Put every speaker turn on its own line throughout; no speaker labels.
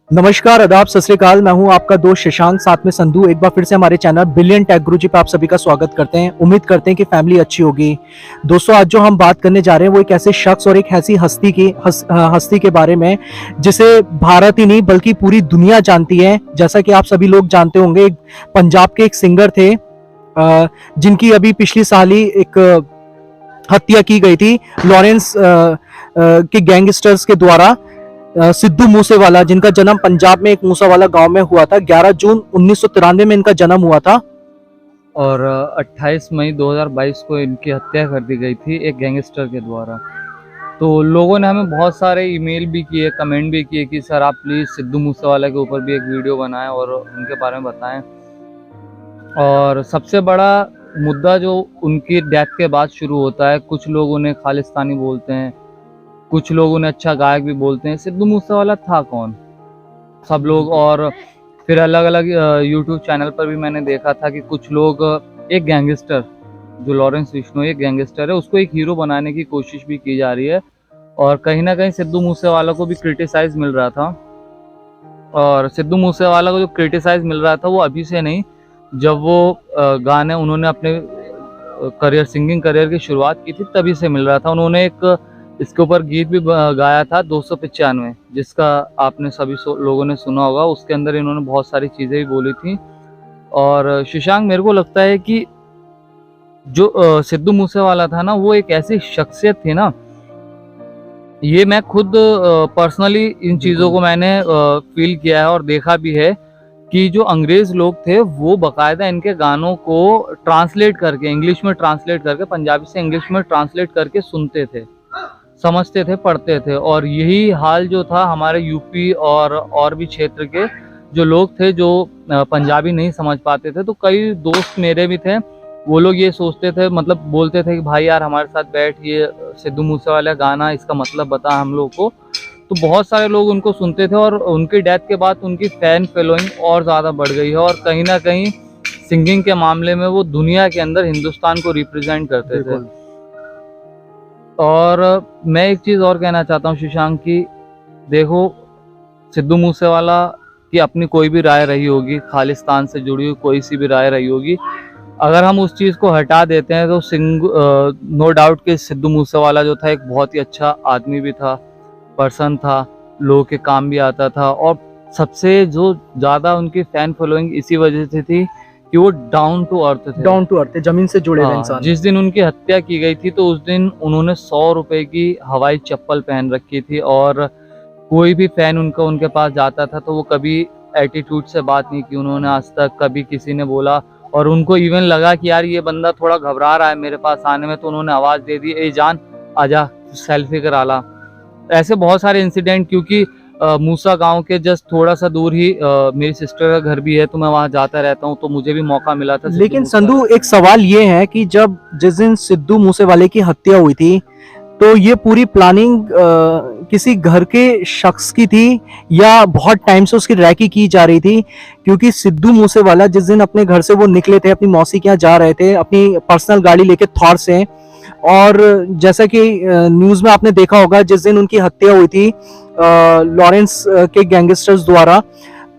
नमस्कार, आदाब, सत श्री अकाल। मैं हूं आपका दोस्त शशांक, साथ में संधू। एक बार फिर से हमारे चैनल बिलियन टेक गुरुजी पे आप सभी का स्वागत करते हैं। उम्मीद करते हैं कि फैमिली अच्छी होगी। दोस्तों, आज जो हम बात करने जा रहे हैं वो एक ऐसे शख्स और एक ऐसी हस्ती के बारे में जिसे भारत ही नहीं बल्कि पूरी दुनिया जानती है। जैसा कि आप सभी लोग जानते होंगे, पंजाब के एक सिंगर थे जिनकी अभी पिछली साल ही एक हत्या की गई थी लॉरेंस के गैंगस्टर्स के द्वारा। सिद्धू मूसेवाला, जिनका जन्म पंजाब में एक मूसावाला गांव में हुआ था। 11 जून 1993 में इनका जन्म हुआ था
और 28 मई 2022 को इनकी हत्या कर दी गई थी एक गैंगस्टर के द्वारा। तो लोगों ने हमें बहुत सारे ईमेल भी किए, कमेंट भी किए कि सर आप प्लीज़ सिद्धू मूसेवाला के ऊपर भी एक वीडियो बनाएं और उनके बारे में बताएं। और सबसे बड़ा मुद्दा जो उनकी डेथ के बाद शुरू होता है, कुछ लोग उन्हें खालिस्तानी बोलते हैं, कुछ लोग उन्हें अच्छा गायक भी बोलते हैं। सिद्धू मूसेवाला था कौन, सब लोग। और फिर अलग अलग यूट्यूब चैनल पर भी मैंने देखा था कि कुछ लोग एक गैंगस्टर जो लॉरेंस बिश्नोई एक गैंगस्टर है उसको एक हीरो बनाने की कोशिश भी की जा रही है। और कहीं ना कहीं सिद्धू मूसेवाला को भी क्रिटिसाइज मिल रहा था। और सिद्धू मूसेवाला को जो क्रिटिसाइज मिल रहा था वो अभी से नहीं, जब वो गाने उन्होंने अपने करियर सिंगिंग करियर की शुरुआत की थी तभी से मिल रहा था। उन्होंने एक इसके ऊपर गीत भी गाया था 295, जिसका आपने सभी लोगों ने सुना होगा। उसके अंदर इन्होंने बहुत सारी चीज़ें भी बोली थी। और शशांक, मेरे को लगता है कि जो सिद्धू मूसेवाला था ना, वो एक ऐसी शख्सियत थी ना, ये मैं खुद पर्सनली इन चीज़ों को मैंने फील किया है और देखा भी है कि जो अंग्रेज लोग थे वो बकायदा इनके गानों को ट्रांसलेट करके, इंग्लिश में ट्रांसलेट करके, पंजाबी से इंग्लिश में ट्रांसलेट करके सुनते थे, समझते थे, पढ़ते थे। और यही हाल जो था हमारे यूपी और भी क्षेत्र के जो लोग थे जो पंजाबी नहीं समझ पाते थे। तो कई दोस्त मेरे भी थे, वो लोग ये सोचते थे, मतलब बोलते थे कि भाई यार हमारे साथ बैठ, ये सिद्धू मूसेवाला गाना इसका मतलब बता हम लोग को। तो बहुत सारे लोग उनको सुनते थे और उनकी डेथ के बाद उनकी फैन फॉलोइंग और ज़्यादा बढ़ गई है। और कहीं ना कहीं सिंगिंग के मामले में वो दुनिया के अंदर हिंदुस्तान को रिप्रेजेंट करते थे। और मैं एक चीज़ और कहना चाहता हूँ शशांक की, देखो, सिद्धू मूसेवाला की अपनी कोई भी राय रही होगी, खालिस्तान से जुड़ी हुई कोई सी भी राय रही होगी, अगर हम उस चीज़ को हटा देते हैं तो नो डाउट कि सिद्धू मूसेवाला जो था एक बहुत ही अच्छा आदमी भी था, पर्सन था, लोगों के काम भी आता था। और सबसे जो ज़्यादा उनकी फ़ैन फॉलोइंग इसी वजह से थी कि वो डाउन टू अर्थ थे।
डाउन टू अर्थ, जमीन से जुड़े हुए इंसान।
जिस दिन उनकी हत्या की गई थी तो उस दिन उन्होंने 100 रुपए की हवाई चप्पल पहन रखी थी। और कोई भी फैन उनका उनके पास जाता था तो वो कभी एटीट्यूड से बात नहीं की उन्होंने आज तक, कभी किसी ने बोला। और उनको इवन लगा कि यार ये बंदा थोड़ा घबरा रहा है मेरे पास आने में, तो उन्होंने आवाज़ दे दी, ए जान आजा सेल्फी करा ला। ऐसे बहुत सारे इंसिडेंट, क्योंकि मूसा गांव के जस्ट थोड़ा सा दूर ही मेरी सिस्टर का घर भी है, तो मैं वहां जाता रहता हूँ, तो मुझे भी मौका मिला था।
लेकिन संधू, एक सवाल ये है कि जिस दिन सिद्धू मूसेवाले की हत्या हुई थी, तो ये पूरी प्लानिंग किसी घर के शख्स की थी या बहुत टाइम से उसकी रैकी की जा रही थी? क्योंकि सिद्धू मूसेवाला जिस दिन अपने घर से वो निकले थे, अपनी मौसी के यहाँ जा रहे थे अपनी पर्सनल गाड़ी लेके थॉर से, और जैसा कि न्यूज में आपने देखा होगा, जिस दिन उनकी हत्या हुई थी लॉरेंस के गैंगस्टर्स द्वारा,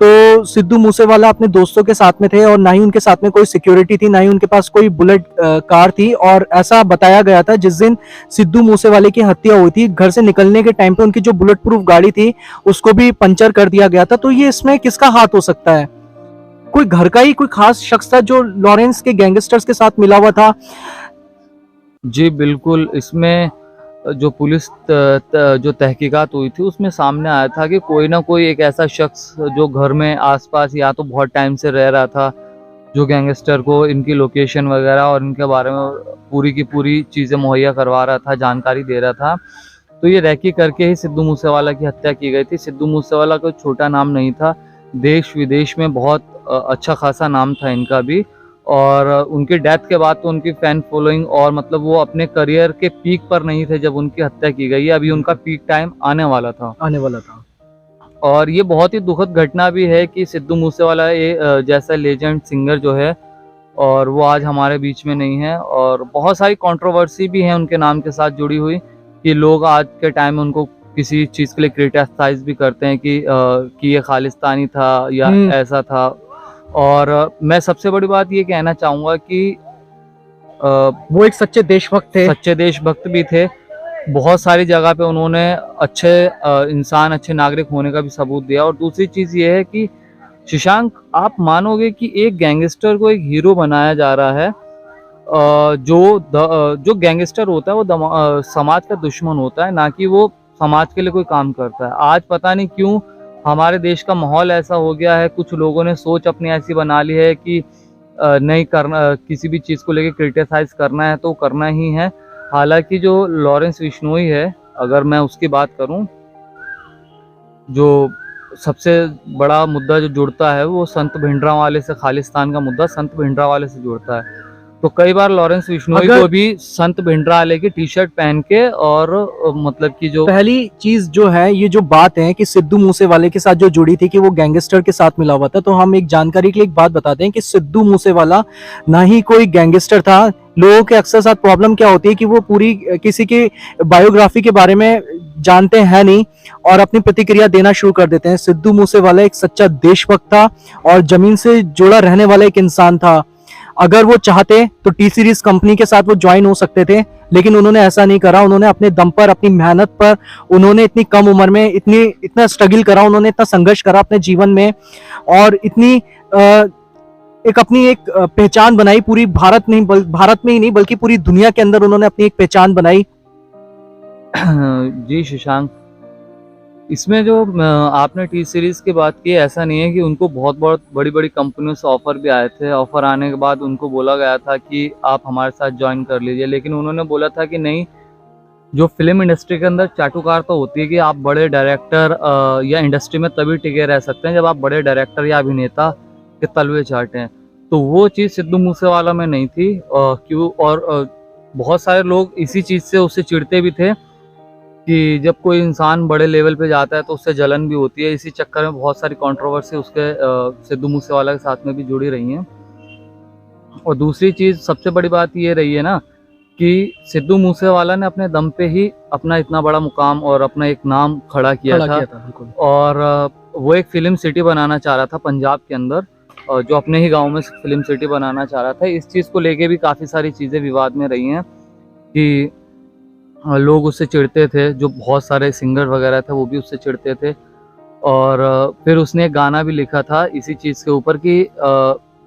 तो सिद्धू मूसेवाला अपने दोस्तों के साथ में थे और ना ही उनके साथ में कोई सिक्योरिटी थी, ना ही उनके पास कोई बुलेट कार थी। और ऐसा बताया गया था जिस दिन सिद्धू मूसेवाले की हत्या हुई थी, घर से निकलने के टाइम पे उनकी जो बुलेट प्रूफ गाड़ी थी उसको भी पंचर कर दिया गया था। तो ये इसमें किसका हाथ हो सकता है? कोई घर का ही कोई खास शख्स था जो लॉरेंस के गैंगस्टर्स के साथ मिला हुआ था?
जी बिल्कुल, इसमें जो पुलिस जो तहकीकात हुई थी उसमें सामने आया था कि कोई ना कोई एक ऐसा शख्स जो घर में आसपास या तो बहुत टाइम से रह रहा था, जो गैंगस्टर को इनकी लोकेशन वगैरह और इनके बारे में पूरी की पूरी चीज़ें मुहैया करवा रहा था, जानकारी दे रहा था। तो ये रैकी करके ही सिद्धू मूसेवाला की हत्या की गई थी। सिद्धू मूसेवाला कोई छोटा नाम नहीं था, देश विदेश में बहुत अच्छा खासा नाम था इनका भी। और उनकी डेथ के बाद तो उनकी फैन फॉलोइंग, और मतलब वो अपने करियर के पीक पर नहीं थे जब उनकी हत्या की गई है, अभी उनका पीक टाइम आने वाला था। और ये बहुत ही दुखद घटना भी है कि सिद्धू मूसेवाला ये जैसा लेजेंड सिंगर जो है, और वो आज हमारे बीच में नहीं है। और बहुत सारी कंट्रोवर्सी भी है उनके नाम के साथ जुड़ी हुई कि लोग आज के टाइम में उनको किसी चीज़ के लिए क्रिटिसाइज भी करते हैं कि ये खालिस्तानी था या ऐसा था। और मैं सबसे बड़ी बात ये कहना चाहूँगा कि
वो एक सच्चे देशभक्त थे।
सच्चे देशभक्त भी थे। बहुत सारी जगह पे उन्होंने अच्छे इंसान, अच्छे नागरिक होने का भी सबूत दिया। और दूसरी चीज़ ये है कि शशांक, आप मानोगे कि एक गैंगस्टर को एक हीरो बनाया जा रहा है। जो गैंगस्टर होता है वो समाज का दुश्मन होता है, ना कि वो समाज के लिए कोई काम करता है। आज पता नहीं क्यों हमारे देश का माहौल ऐसा हो गया है, कुछ लोगों ने सोच अपनी ऐसी बना ली है कि नहीं करना, किसी भी चीज़ को लेके क्रिटिसाइज करना है तो करना ही है। हालांकि जो लॉरेंस बिश्नोई है, अगर मैं उसकी बात करूं, जो सबसे बड़ा मुद्दा जो जुड़ता है वो संत भिंडरांवाले से, खालिस्तान का मुद्दा संत भिंडरांवाले से जुड़ता है। तो कई बार लॉरेंस बिश्नोई को भी संत भिंडरांवाले की टी शर्ट पहन के, और मतलब कि जो
पहली चीज जो है, ये जो बात है कि सिद्धू मूसेवाले के साथ जो जुड़ी थी कि वो गैंगस्टर के साथ मिला हुआ था, तो हम एक जानकारी के लिए एक बात बताते हैं कि सिद्धू मूसेवाला ना ही कोई गैंगस्टर था। लोगों के अक्सर साथ प्रॉब्लम क्या होती है कि वो पूरी किसी की बायोग्राफी के बारे में जानते हैं नहीं और अपनी प्रतिक्रिया देना शुरू कर देते हैं। सिद्धू मूसेवाला एक सच्चा देशभक्त था और जमीन से जुड़ा रहने वाला एक इंसान था। अगर वो चाहते तो टी सीरीज कंपनी के साथ वो ज्वाइन हो सकते थे, लेकिन उन्होंने ऐसा नहीं करा। उन्होंने अपने दम पर, अपनी मेहनत पर, उन्होंने इतनी कम उम्र में इतना स्ट्रगल करा, उन्होंने इतना संघर्ष करा अपने जीवन में, और इतनी एक अपनी एक पहचान बनाई। पूरी भारत में ही नहीं बल्कि पूरी दुनिया के अंदर उन्होंने अपनी एक पहचान बनाई।
जी शशांक, इसमें जो आपने टी सीरीज की बात की, ऐसा नहीं है कि उनको बहुत बहुत बड़ी बड़ी कंपनियों से ऑफर भी आए थे। ऑफर आने के बाद उनको बोला गया था कि आप हमारे साथ ज्वाइन कर लीजिए, लेकिन उन्होंने बोला था कि नहीं, जो फिल्म इंडस्ट्री के अंदर चाटुकार तो होती है कि आप बड़े डायरेक्टर या इंडस्ट्री में तभी टिके रह सकते हैं जब आप बड़े डायरेक्टर या अभिनेता के तलवे चाटें। तो वो चीज़ सिद्धू मूसेवाला में नहीं थी। क्यों? और बहुत सारे लोग इसी चीज़ से उससे चिढ़ते भी थे कि जब कोई इंसान बड़े लेवल पे जाता है तो उससे जलन भी होती है। इसी चक्कर में बहुत सारी कंट्रोवर्सी उसके सिद्धू मूसेवाला के साथ में भी जुड़ी रही हैं। और दूसरी चीज़, सबसे बड़ी बात ये रही है ना कि सिद्धू मूसेवाला ने अपने दम पे ही अपना इतना बड़ा मुकाम और अपना एक नाम खड़ा किया था।
बिल्कुल।
और वो एक फिल्म सिटी बनाना चाह रहा था पंजाब के अंदर, जो अपने ही गांव में फिल्म सिटी बनाना चाह रहा था। इस चीज़ को लेके भी काफ़ी सारी चीज़ें विवाद में रही हैं कि लोग उससे चिढ़ते थे, जो बहुत सारे सिंगर वगैरह थे वो भी उससे चिढ़ते थे। और फिर उसने एक गाना भी लिखा था इसी चीज़ के ऊपर कि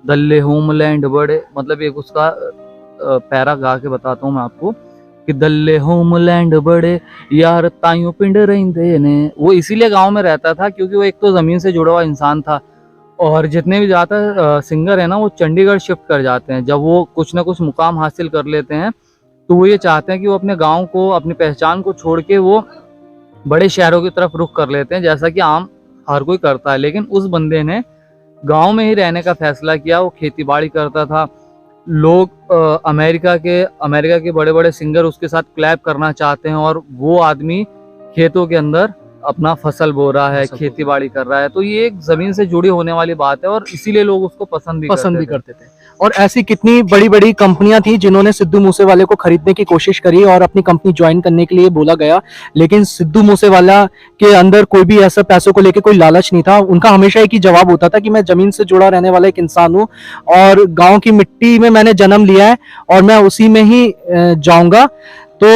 दल्ले होमलैंड बड़े, मतलब एक उसका पैरा गा के बताता हूँ मैं आपको कि दल्ले होमलैंड बड़े यार ताइयों पिंड रहिंदे ने। वो इसीलिए गांव में रहता था क्योंकि वो एक तो ज़मीन से जुड़ा हुआ इंसान था, और जितने भी ज़्यादा सिंगर है ना वो चंडीगढ़ शिफ्ट कर जाते हैं जब वो कुछ ना कुछ मुकाम हासिल कर लेते हैं। तो वो ये चाहते हैं कि वो अपने गांव को, अपनी पहचान को छोड़ के वो बड़े शहरों की तरफ रुख कर लेते हैं, जैसा कि आम हर कोई करता है। लेकिन उस बंदे ने गांव में ही रहने का फैसला किया। वो खेती बाड़ी करता था। लोग अमेरिका के बड़े बड़े सिंगर उसके साथ क्लैप करना चाहते हैं, और वो आदमी खेतों के अंदर अपना फसल बो रहा है, खेती बाड़ी कर रहा है। तो ये एक जमीन से जुड़ी होने वाली बात है और इसीलिए लोग उसको पसंद भी करते थे।
और ऐसी कितनी बड़ी बड़ी कंपनियां थी जिन्होंने सिद्धू मूसेवाले को खरीदने की कोशिश करी और अपनी कंपनी ज्वाइन करने के लिए बोला गया, लेकिन सिद्धू मूसेवाला के अंदर कोई भी ऐसा पैसों को लेकर कोई लालच नहीं था। उनका हमेशा एक ही जवाब होता था कि मैं जमीन से जुड़ा रहने वाला एक इंसान हूँ और गाँव की मिट्टी में मैंने जन्म लिया है और मैं उसी में ही जाऊंगा। तो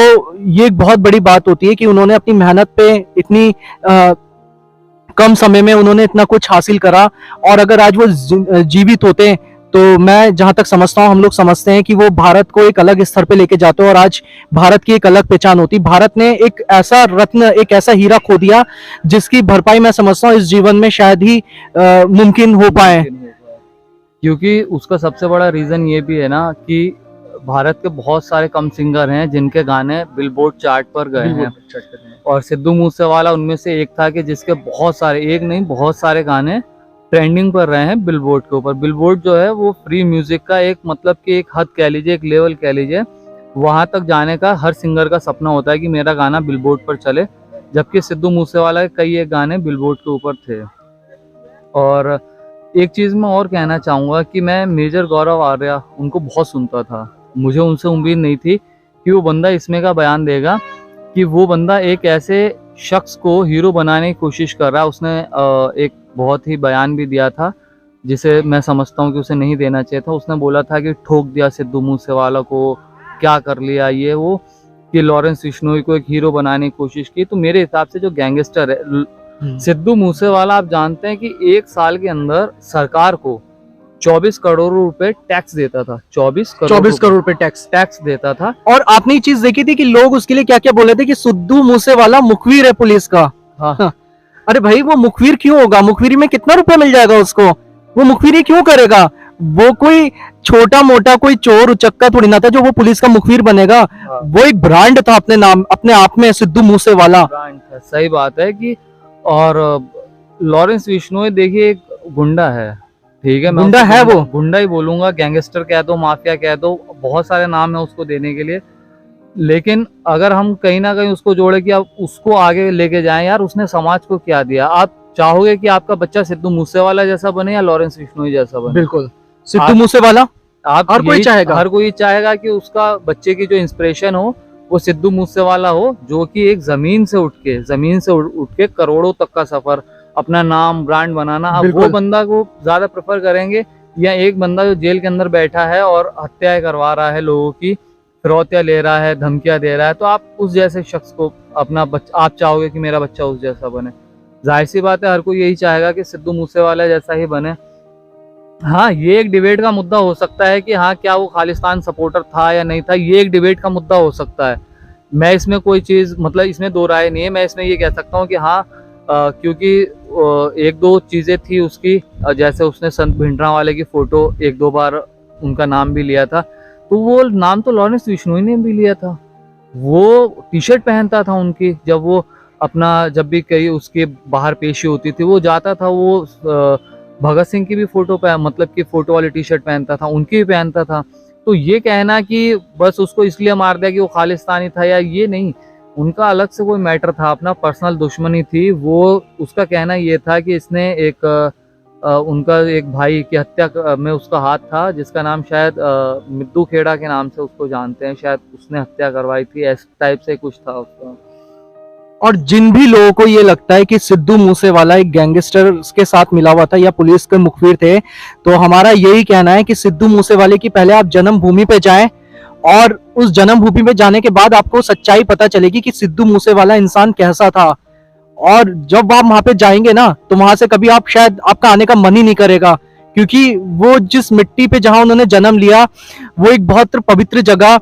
ये एक बहुत बड़ी बात होती है कि उन्होंने अपनी मेहनत पे इतनी कम समय में उन्होंने इतना कुछ हासिल करा। और अगर आज वो जीवित होते तो मैं जहां तक समझता हूं, हम लोग समझते हैं कि वो भारत को एक अलग स्तर पे लेके जाते और आज भारत की एक अलग पहचान होती। भारत ने एक ऐसा रत्न, एक ऐसा हीरा खो दिया जिसकी भरपाई मैं समझता हूं इस जीवन में शायद ही मुमकिन हो पाए।
क्योंकि उसका सबसे बड़ा रीजन ये भी है ना कि भारत के बहुत सारे कम सिंगर हैं जिनके गाने बिलबोर्ड चार्ट पर गए हैं, और सिद्धू मूसेवाला उनमें से एक था कि जिसके बहुत सारे, एक नहीं बहुत सारे गाने ट्रेंडिंग पर रहे हैं बिलबोर्ड के ऊपर। बिलबोर्ड जो है वो फ्री म्यूजिक का एक, मतलब कि एक हद कह लीजिए, एक लेवल कह लीजिए, वहां तक जाने का हर सिंगर का सपना होता है कि मेरा गाना बिलबोर्ड पर चले, जबकि सिद्धू मूसेवाला के कई एक गाने बिलबोर्ड के ऊपर थे। और एक चीज़ मैं और कहना चाहूँगा कि मैं मेजर गौरव आर्या उनको बहुत सुनता था। मुझे उनसे उम्मीद नहीं थी कि वो बंदा इसमें का बयान देगा कि वो बंदा एक ऐसे शख्स को हीरो बनाने की कोशिश कर रहा है। उसने एक बहुत ही बयान भी दिया था, जिसे मैं समझता हूँ कि उसे नहीं देना चाहिए था। उसने बोला था कि ठोक दिया सिद्धू मूसेवाला को, क्या कर लिया ये वो, कि लॉरेंस बिश्नोई को एक हीरो बनाने की कोशिश की। तो मेरे हिसाब से जो गैंगस्टर है सिद्धू मूसेवाला, आप जानते हैं कि 1 साल के अंदर सरकार को 24 करोड़ रुपए टैक्स देता था। 24
करोड़ रुपए
टैक्स देता था।
और आपने ये चीज देखी थी कि लोग उसके लिए क्या क्या बोले थे कि सिद्धू मूसेवाला मुखबिर है पुलिस का।
हाँ।
अरे भाई वो मुखबिर क्यों होगा? मुखबिरी में कितना रुपया मिल जाएगा उसको? वो मुखबिरी क्यों करेगा? वो कोई छोटा मोटा कोई चोर उचक्का थोड़ी ना था जो वो पुलिस का मुखबिर बनेगा।
हाँ।
वो एक ब्रांड था अपने नाम, अपने आप में, सिद्धू मूसेवाला।
ब्रांड था, सही बात है कि। और लॉरेंस बिश्नोई देखिए एक गुंडा है, ठीक है, मैं
गुंडा
उसको
है, वो
गुंडा ही बोलूंगा, गैंगस्टर कह दो, माफिया कह दो, बहुत सारे नाम है उसको देने के लिए। लेकिन अगर हम कहीं ना कहीं उसको जोड़े कि आप उसको आगे लेके जाएं, यार उसने समाज को क्या दिया? आप चाहोगे कि आपका बच्चा सिद्धू मूसेवाला जैसा बने या लॉरेंस बिश्नोई जैसा बने?
बिल्कुल सिद्धू मूसेवाला
आप
हर कोई चाहेगा।
हर कोई चाहेगा कि उसका बच्चे की जो इंस्पिरेशन हो वो सिद्धू मूसेवाला हो, जो कि एक जमीन से उठ के करोड़ों तक का सफर, अपना नाम ब्रांड बनाना। अब वो बंदा को ज्यादा प्रेफर करेंगे या एक बंदा जो जेल के अंदर बैठा है और हत्याएं करवा रहा है, लोगों की फिरौतियां ले रहा है, धमकियां दे रहा है? तो आप उस जैसे शख्स को अपना बच्चा, आप चाहोगे कि मेरा बच्चा उस जैसा बने? जाहिर सी बात है, हर कोई यही चाहेगा कि सिद्धू मूसेवाला जैसा ही बने। हाँ, ये एक डिबेट का मुद्दा हो सकता है कि हाँ क्या वो खालिस्तान सपोर्टर था या नहीं था, ये एक डिबेट का मुद्दा हो सकता है। मैं इसमें कोई चीज, मतलब इसमें दो राय नहीं है। मैं इसमें ये कह सकता हूँ कि हाँ, क्योंकि एक दो चीजें थी उसकी, जैसे उसने संत भिंडरांवाले की फोटो 1-2 बार उनका नाम भी लिया था, तो वो नाम तो लॉरेंस बिश्नोई ने भी लिया था। वो टी शर्ट पहनता था उनकी, जब वो अपना, जब भी कहीं उसके बाहर पेशी होती थी वो जाता था, वो भगत सिंह की भी फोटो पे, मतलब कि फोटो वाली टी शर्ट पहनता था, उनकी भी पहनता था। तो ये कहना कि बस उसको इसलिए मार दिया कि वो खालिस्तानी था, या ये नहीं, उनका अलग से कोई मैटर था, अपना पर्सनल दुश्मनी थी वो। उसका कहना ये था कि इसने एक उनका एक भाई की हत्या में उसका हाथ था, जिसका नाम शायद मिद्दू खेड़ा के नाम से उसको जानते हैं, शायद उसने हत्या करवाई थी, इस टाइप से कुछ था उसका।
और जिन भी लोगों को ये लगता है कि सिद्धू मूसेवाला एक गैंगस्टर के साथ मिला हुआ था या पुलिस के मुखबिर थे, तो हमारा यही कहना है कि सिद्धू मूसेवाले की पहले आप जन्मभूमि पे जाएं, और उस जन्मभूमि में जाने के बाद आपको सच्चाई पता चलेगी कि सिद्धू मूसेवाला इंसान कैसा था। और जब आप वहां पे जाएंगे ना, तो वहां से कभी आप, शायद आपका आने का मन ही नहीं करेगा, क्योंकि वो जिस मिट्टी पे जहां उन्होंने जन्म लिया, वो एक बहुत पवित्र जगह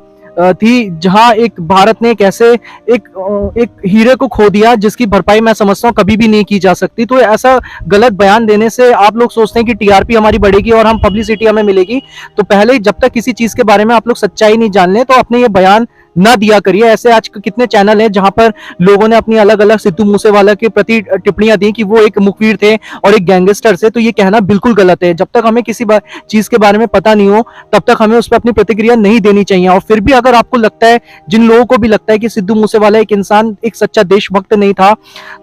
थी, जहां एक भारत ने एक ऐसे एक हीरे को खो दिया जिसकी भरपाई मैं समझता हूँ कभी भी नहीं की जा सकती। तो ऐसा गलत बयान देने से आप लोग सोचते हैं कि टीआरपी हमारी बढ़ेगी और हम पब्लिसिटी हमें मिलेगी, तो पहले जब तक किसी चीज के बारे में आप लोग सच्चाई नहीं जान लें, तो अपने ये बयान ना दिया करिए। ऐसे आज कितने चैनल हैं जहां पर लोगों ने अपनी अलग अलग सिद्धू मूसेवाला के प्रति टिप्पणियां दी कि वो एक मुखबिर थे और एक गैंगस्टर थे, तो ये कहना बिल्कुल गलत है। जब तक हमें किसी चीज के बारे में पता नहीं हो, तब तक हमें उस पर अपनी प्रतिक्रिया नहीं देनी चाहिए। और फिर भी अगर आपको लगता है, जिन लोगों को भी लगता है कि सिद्धू मूसेवाला एक इंसान, एक सच्चा देशभक्त नहीं था,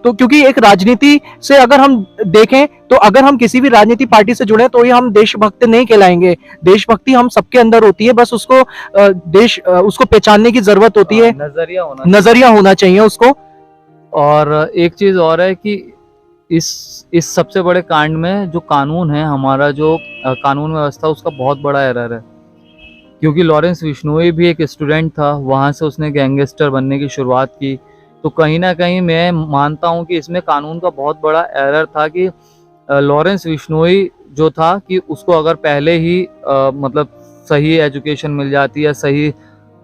तो क्योंकि एक राजनीति से अगर हम देखें, तो अगर हम किसी भी राजनीति पार्टी से जुड़े तो ये हम देशभक्त नहीं कहलाएंगे। देशभक्ति हम सबके अंदर होती है, बस उसको उसको पहचानने की जरूरत होती है, नजरिया होना चाहिए उसको।
और एक चीज और है कि इस सबसे बड़े कांड में जो कानून है, हमारा जो कानून व्यवस्था, उसका बहुत बड़ा एरर है। क्योंकि लॉरेंस बिश्नोई भी एक स्टूडेंट था, वहां से उसने गैंगस्टर बनने की शुरुआत की। तो कहीं ना कहीं मैं मानता हूं कि इसमें कानून का बहुत बड़ा एरर था कि लॉरेंस बिश्नोई जो था, कि उसको अगर पहले ही मतलब सही एजुकेशन मिल जाती है, सही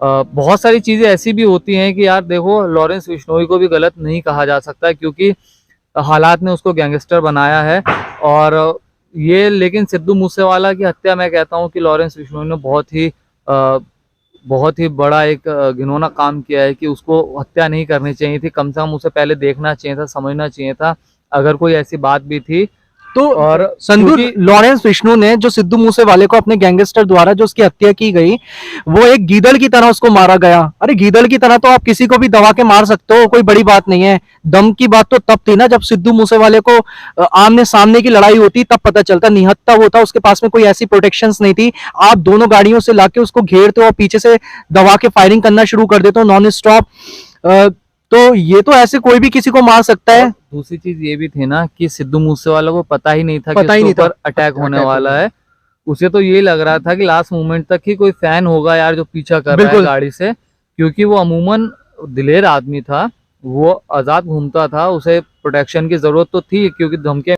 बहुत सारी चीज़ें ऐसी भी होती हैं कि यार देखो, लॉरेंस बिश्नोई को भी गलत नहीं कहा जा सकता, क्योंकि हालात ने उसको गैंगस्टर बनाया है। और ये, लेकिन सिद्धू मूसेवाला की हत्या, मैं कहता हूँ कि लॉरेंस बिश्नोई ने बहुत ही बड़ा एक घिनौना काम किया है, कि उसको हत्या नहीं करनी चाहिए थी। कम से कम उसे पहले देखना चाहिए था, समझना चाहिए था, अगर कोई ऐसी बात भी थी
तो। और संदूर, लॉरेंस बिश्नोई ने जो सिद्धू मूसेवाले को अपने गैंगस्टर द्वारा जो उसकी हत्या की गई, वो एक गीदड़ की तरह उसको मारा गया। अरे गीदड़ की तरह तो आप किसी को भी दबा के मार सकते हो, कोई बड़ी बात नहीं है। दम की बात तो तब थी ना, जब सिद्धू मूसेवाले को आमने सामने की लड़ाई होती, तब पता चलता। निहत्था वो था, उसके पास में कोई ऐसी प्रोटेक्शंस नहीं थी। आप दोनों गाड़ियों से लाके उसको घेरते हो और पीछे से दबा के फायरिंग करना शुरू कर देते हो नॉन स्टॉप। तो ये तो ऐसे कोई भी किसी को मार सकता है।
दूसरी चीज ये भी थी ना कि सिद्धू मूसेवाला को पता ही नहीं था कि
पता ही
उसके
नहीं था
ऊपर अटैक होने
अटैक
वाला
होगा।
है। उसे तो यही लग रहा था कि लास्ट मोमेंट तक ही कोई फैन होगा यार जो पीछा कर रहा है
बिल्कुल।
गाड़ी से, क्योंकि वो अमूमन दिलेर आदमी था, वो आजाद घूमता था, उसे प्रोटेक्शन की जरूरत तो थी क्योंकि धमकियां